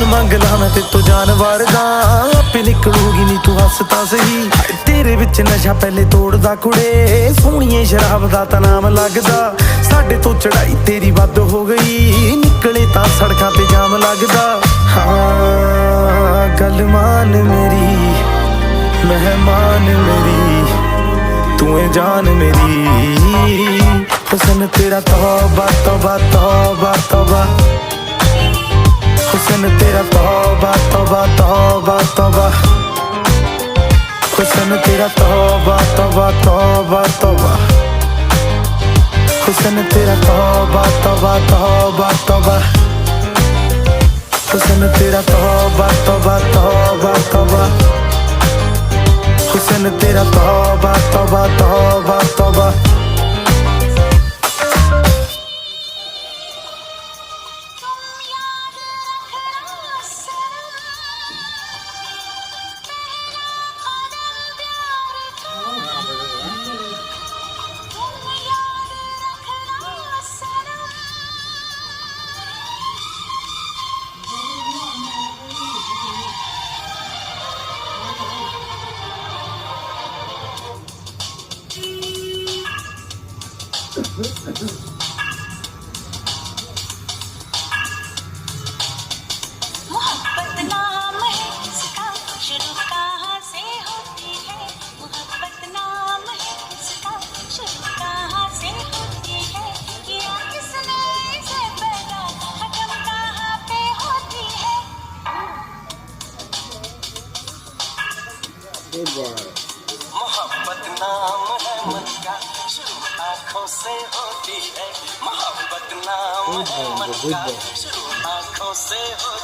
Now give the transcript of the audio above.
जान मंग ला मैं ते तो जानवर दा आपे निकलूगी नी तू हस तां सही तेरे विच नशा पहले तोड़दा कुड़े सोहणीए शराब दा तां नाम लगदा साडे तो चढ़ाई तेरी वध हो गई निकले तां सड़कां ते जाम लगदा हाँ गल मान मेरी मेहमान मेरी तू है जान मेरी हुसन तेरा तौबा तौबा तौबा तौबा हुसन तेरा तौबा तौबा तौबा तौबा हुसन तेरा तौबा तौबा तौबा तौबा हुसन तेरा तौबा तौबा तौबा तौबा हुसन तेरा तौबा तौबा तौबा तौबा हुसन तेरा तौबा तौबा तौबा तौबा मोहब्बत नाम है इसका शुरू कहाँ से होती है मोहब्बत नाम है इसका शुरू कहाँ से होती है किया किसने इसे पैदा खत्म कहाँ पे होती है मोहब्बत नाम है मन का शुरू आँखों से होती है मोहब्बत नाम है मन का शुरू आँखों से होती